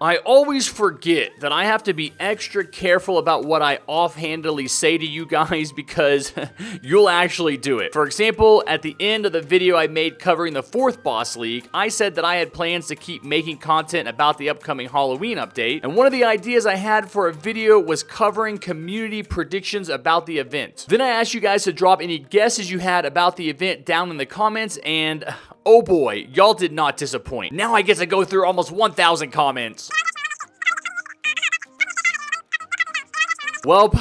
I always forget that I have to be extra careful about what I offhandedly say to you guys because you'll actually do it. For example, at the end of the video I made covering the 4th boss league, I said that I had plans to keep making content about the upcoming Halloween update, and one of the ideas I had for a video was covering community predictions about the event. Then I asked you guys to drop any guesses you had about the event down in the comments, and oh boy, y'all did not disappoint. Now I get to go through almost 1,000 comments. Welp,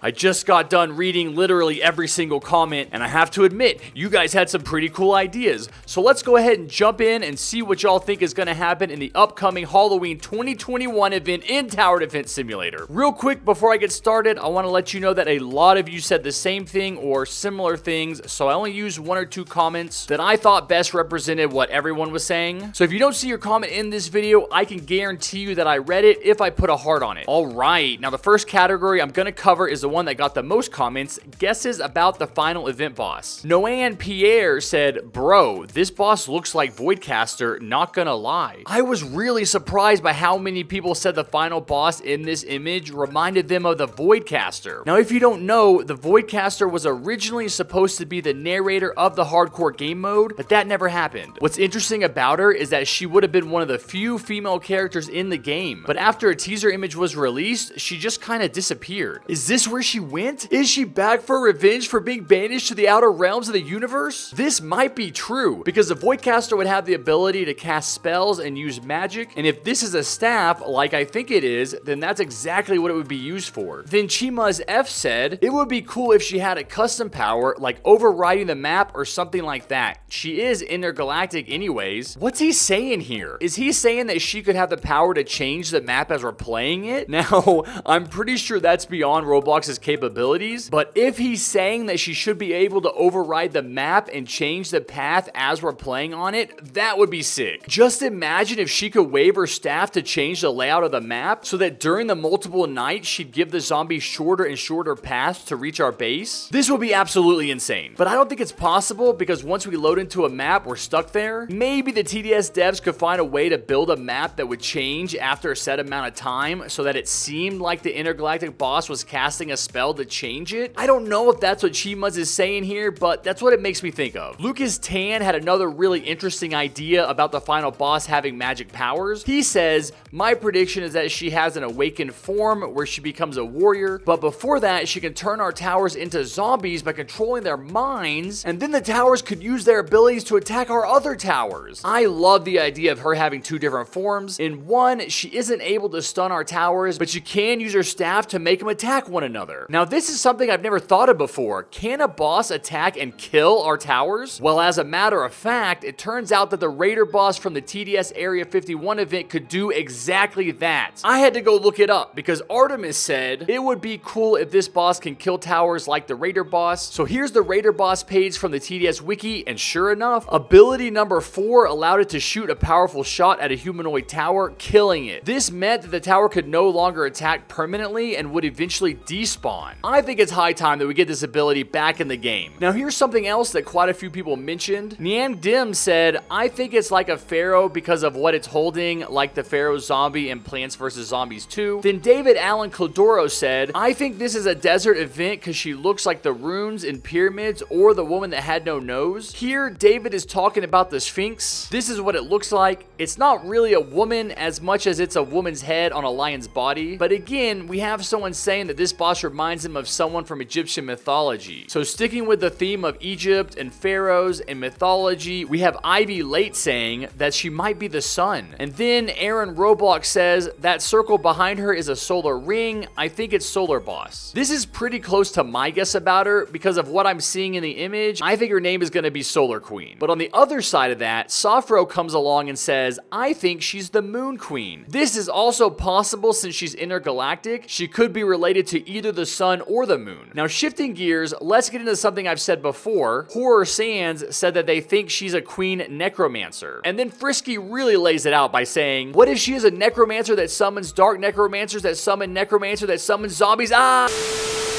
I just got done reading literally every single comment, and I have to admit, you guys had some pretty cool ideas. So let's go ahead and jump in and see what y'all think is going to happen in the upcoming Halloween 2021 event in Tower Defense Simulator. Real quick, before I get started, I want to let you know that a lot of you said the same thing or similar things, so I only used 1 or 2 comments that I thought best represented what everyone was saying. So if you don't see your comment in this video, I can guarantee you that I read it if I put a heart on it. Alright, now the first category I'm going to cover is the one that got the most comments, guesses about the final event boss. Noan Pierre said, bro, this boss looks like Voidcaster, not gonna lie. I was really surprised by how many people said the final boss in this image reminded them of the Voidcaster. Now, if you don't know, the Voidcaster was originally supposed to be the narrator of the hardcore game mode, but that never happened. What's interesting about her is that she would have been one of the few female characters in the game, but after a teaser image was released, she just kind of disappeared. Is this where she went? Is she back for revenge for being banished to the outer realms of the universe? This might be true, because the Voidcaster would have the ability to cast spells and use magic, and if this is a staff, like I think it is, then that's exactly what it would be used for. Then Chima's F said, it would be cool if she had a custom power, like overriding the map or something like that. She is intergalactic anyways. What's he saying here? Is he saying that she could have the power to change the map as we're playing it? Now, I'm pretty sure that's beyond Roblox's capabilities, but if he's saying that she should be able to override the map and change the path as we're playing on it, that would be sick. Just imagine if she could wave her staff to change the layout of the map so that during the multiple nights she'd give the zombies shorter and shorter paths to reach our base. This would be absolutely insane, but I don't think it's possible because once we load into a map, we're stuck there. Maybe the TDS devs could find a way to build a map that would change after a set amount of time so that it seemed like the intergalactic boss was casting a spell to change it. I don't know if that's what Chimaz is saying here, but that's what it makes me think of. Lucas Tan had another really interesting idea about the final boss having magic powers. He says, my prediction is that she has an awakened form where she becomes a warrior, but before that, she can turn our towers into zombies by controlling their minds, and then the towers could use their abilities to attack our other towers. I love the idea of her having 2 different forms. In one, she isn't able to stun our towers, but she can use her staff to make them attack one another. Now, this is something I've never thought of before. Can a boss attack and kill our towers? Well, as a matter of fact, it turns out that the Raider boss from the TDS Area 51 event could do exactly that. I had to go look it up because Artemis said it would be cool if this boss can kill towers like the Raider boss. So here's the Raider boss page from the TDS wiki, and sure enough, ability number 4 allowed it to shoot a powerful shot at a humanoid tower, killing it. This meant that the tower could no longer attack permanently and would eventually despawn. I think it's high time that we get this ability back in the game. Now here's something else that quite a few people mentioned. Niang Dim said, I think it's like a Pharaoh because of what it's holding, like the Pharaoh zombie in Plants vs. Zombies 2. Then David Allen Cladoro said, I think this is a desert event because she looks like the runes in pyramids or the woman that had no nose. Here, David is talking about the Sphinx. This is what it looks like. It's not really a woman as much as it's a woman's head on a lion's body. But again, we have someone saying that this boss reminds him of someone from Egyptian mythology. So sticking with the theme of Egypt and pharaohs and mythology, we have Ivy Late saying that she might be the sun. And then Aaron Roblox says that circle behind her is a solar ring. I think it's Solar Boss. This is pretty close to my guess about her because of what I'm seeing in the image. I think her name is going to be Solar Queen. But on the other side of that, Sofro comes along and says, I think she's the Moon Queen. This is also possible since she's intergalactic. She could be related to either the sun or the moon. Now, shifting gears, let's get into something I've said before. Horror Sands said that they think she's a queen necromancer. And then Frisky really lays it out by saying, what if she is a necromancer that summons dark necromancers that summon necromancer that summons zombies?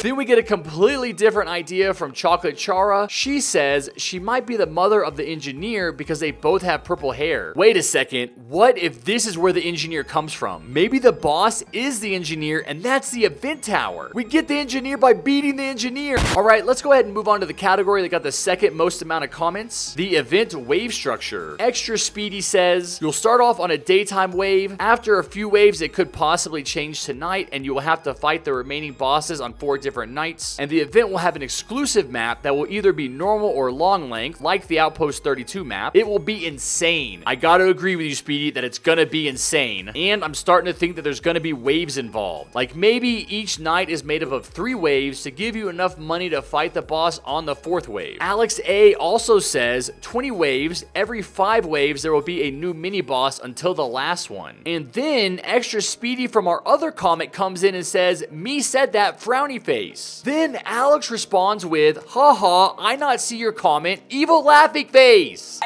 Then we get a completely different idea from Chocolate Chara. She says she might be the mother of the engineer because they both have purple hair. Wait a second, what if this is where the engineer comes from? Maybe the boss is the engineer and that's the event tower. We get the engineer by beating the engineer. All right, let's go ahead and move on to the category that got the second most amount of comments. The event wave structure. Extra Speedy says, you'll start off on a daytime wave. After a few waves, it could possibly change to night and you will have to fight the remaining bosses on 4 different nights. And the event will have an exclusive map that will either be normal or long length, like the Outpost 32 map. It will be insane. I gotta agree with you, Speedy, that it's gonna be insane. And I'm starting to think that there's gonna be waves involved. Like maybe each night is made up of 3 waves to give you enough money to fight the boss on the 4th wave. Alex A also says 20 waves. Every 5 waves there will be a new mini boss until the last one. And then Extra Speedy from our other comment comes in and says, me said that frowny face. Then Alex responds with, haha, I not see your comment, evil laughing face.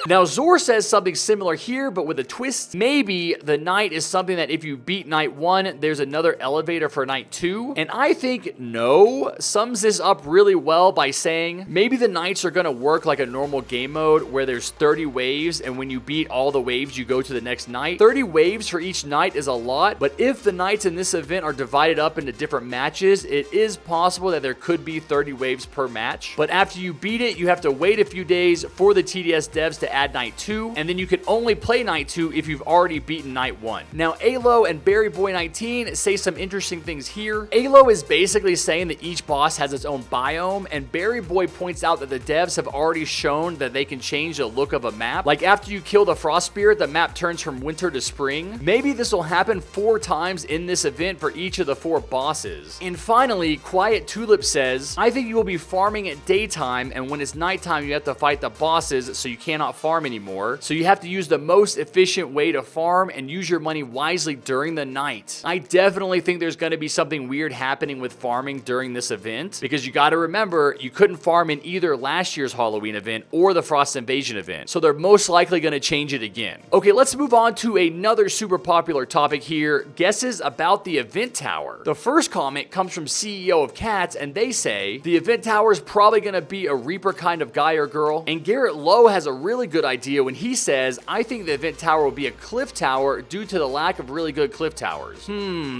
Now, Zor says something similar here, but with a twist. Maybe the night is something that if you beat night 1, there's another elevator for night 2. And I think no sums this up really well by saying maybe the nights are going to work like a normal game mode where there's 30 waves, and when you beat all the waves, you go to the next night. 30 waves for each night is a lot, but if the nights in this event are divided up into different matches, it is possible that there could be 30 waves per match. But after you beat it, you have to wait a few days for the TDS devs to add night 2, and then you can only play night 2 if you've already beaten night 1. Now, Alo and Berryboy19 say some interesting things here. Alo is basically saying that each boss has its own biome, and Berryboy points out that the devs have already shown that they can change the look of a map. Like after you kill the Frost Spirit, the map turns from winter to spring. Maybe this will happen 4 times in this event for each of the 4 bosses. And finally, Quiet Tulip says, I think you will be farming at daytime, and when it's nighttime, you have to fight the bosses, so you cannot farm anymore. So you have to use the most efficient way to farm and use your money wisely during the night. I definitely think there's going to be something weird happening with farming during this event, because you got to remember, you couldn't farm in either last year's Halloween event or the Frost Invasion event. So they're most likely going to change it again. Okay, let's move on to another super popular topic here, guesses about the event tower. The first comment comes from CEO of Cats, and they say, the event tower is probably going to be a Reaper kind of guy or girl. And Garrett Lowe has a really good idea when he says, I think the event tower will be a cliff tower due to the lack of really good cliff towers.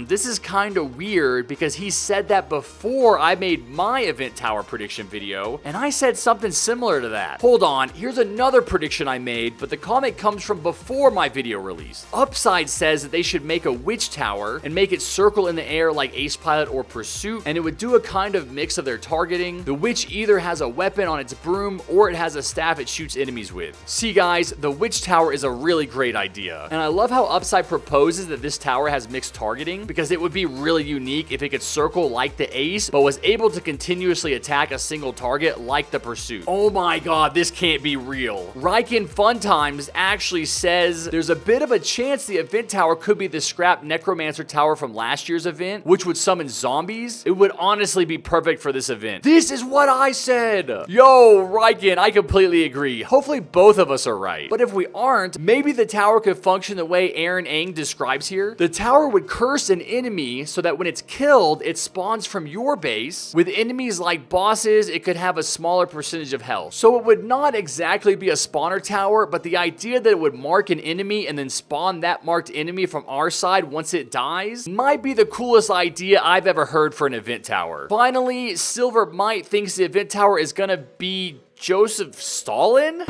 This is kind of weird because he said that before I made my event tower prediction video, and I said something similar to that. Hold on, here's another prediction I made, but the comment comes from before my video release. Upside says that they should make a witch tower and make it circle in the air like Ace Pilot or Pursuit, and it would do a kind of mix of their targeting. The witch either has a weapon on its broom or it has a staff it shoots enemies with. See guys, the witch tower is a really great idea. And I love how Upside proposes that this tower has mixed targeting, because it would be really unique if it could circle like the Ace, but was able to continuously attack a single target like the Pursuit. Oh my god, this can't be real. Riken Fun Times actually says there's a bit of a chance the event tower could be the scrap Necromancer tower from last year's event, which would summon zombies. It would honestly be perfect for this event. This is what I said. Yo, Riken, I completely agree. Hopefully both of us are right. But if we aren't, maybe the tower could function the way Aaron Ang describes here. The tower would curse an enemy so that when it's killed, it spawns from your base. With enemies like bosses, it could have a smaller percentage of health. So it would not exactly be a spawner tower, but the idea that it would mark an enemy and then spawn that marked enemy from our side once it dies might be the coolest idea I've ever heard for an event tower. Finally, Silver Might thinks the event tower is gonna be Joseph Stalin?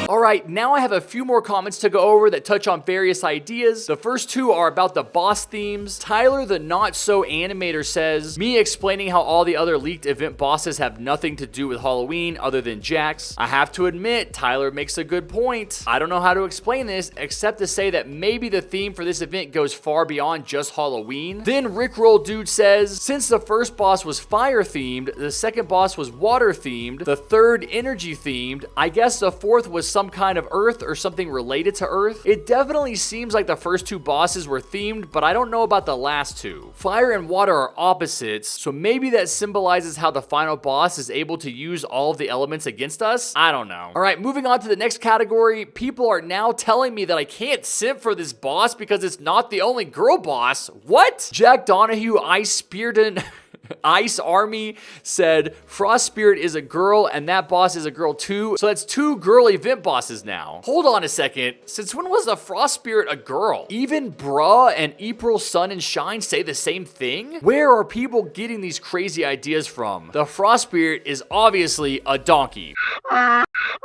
Alright, now I have a few more comments to go over that touch on various ideas. The first 2 are about the boss themes. Tyler the Not So Animator says, me explaining how all the other leaked event bosses have nothing to do with Halloween other than Jax. I have to admit, Tyler makes a good point. I don't know how to explain this except to say that maybe the theme for this event goes far beyond just Halloween. Then Rickroll Dude says, since the first boss was fire themed, the second boss was water themed, the third energy themed, I guess the fourth was something some kind of Earth or something related to Earth. It definitely seems like the first two bosses were themed, but I don't know about the last two. Fire and water are opposites, so maybe that symbolizes how the final boss is able to use all of the elements against us? I don't know. Alright, moving on to the next category. People are now telling me that I can't simp for this boss because it's not the only girl boss. What? Jack Donahue, Ice Spearden... Ice Army said Frost Spirit is a girl and that boss is a girl too. So that's two girl event bosses now. Hold on a second. Since when was the Frost Spirit a girl? Even Bruh and April Sun and Shine say the same thing? Where are people getting these crazy ideas from? The Frost Spirit is obviously a donkey.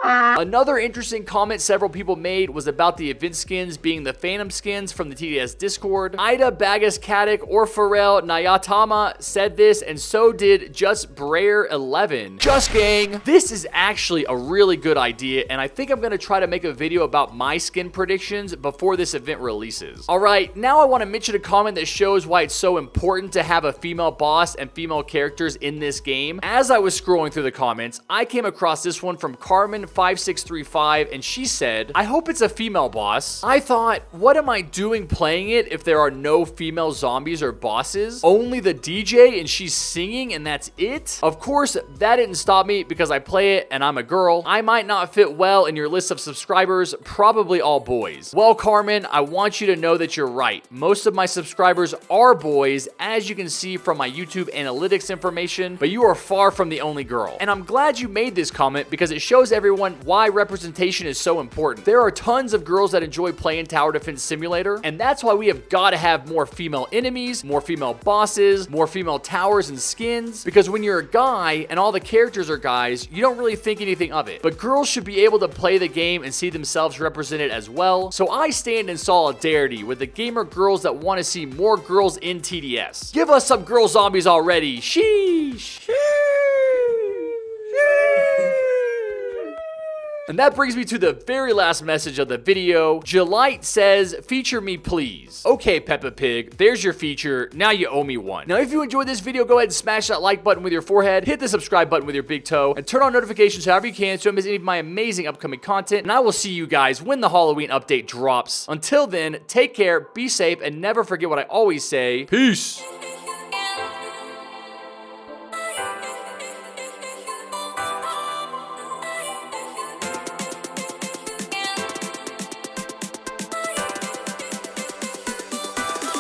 Another interesting comment several people made was about the event skins being the Phantom skins from the TDS Discord. Ida Bagas Katic or Pharrell Nayatama said this, and so did Just Brayer 11. Just gang, this is actually a really good idea, and I think I'm gonna try to make a video about my skin predictions before this event releases. Alright, now I want to mention a comment that shows why it's so important to have a female boss and female characters in this game. As I was scrolling through the comments, I came across this one from Carmen5635, and she said, I hope it's a female boss. I thought, what am I doing playing it if there are no female zombies or bosses? Only the DJ and she's singing and that's it? Of course, that didn't stop me because I play it and I'm a girl. I might not fit well in your list of subscribers, probably all boys. Well, Carmen, I want you to know that you're right. Most of my subscribers are boys, as you can see from my YouTube analytics information, but you are far from the only girl. And I'm glad you made this comment because it shows everyone why representation is so important. There are tons of girls that enjoy playing Tower Defense Simulator, and that's why we have got to have more female enemies, more female bosses, more female towers and skins, because when you're a guy and all the characters are guys, you don't really think anything of it. But girls should be able to play the game and see themselves represented as well. So I stand in solidarity with the gamer girls that want to see more girls in TDS. Give us some girl zombies already. Sheesh. And that brings me to the very last message of the video. Jalite says, feature me please. Okay, Peppa Pig, there's your feature. Now you owe me one. Now, if you enjoyed this video, go ahead and smash that like button with your forehead, hit the subscribe button with your big toe, and turn on notifications however you can so you don't miss any of my amazing upcoming content. And I will see you guys when the Halloween update drops. Until then, take care, be safe, and never forget what I always say. Peace.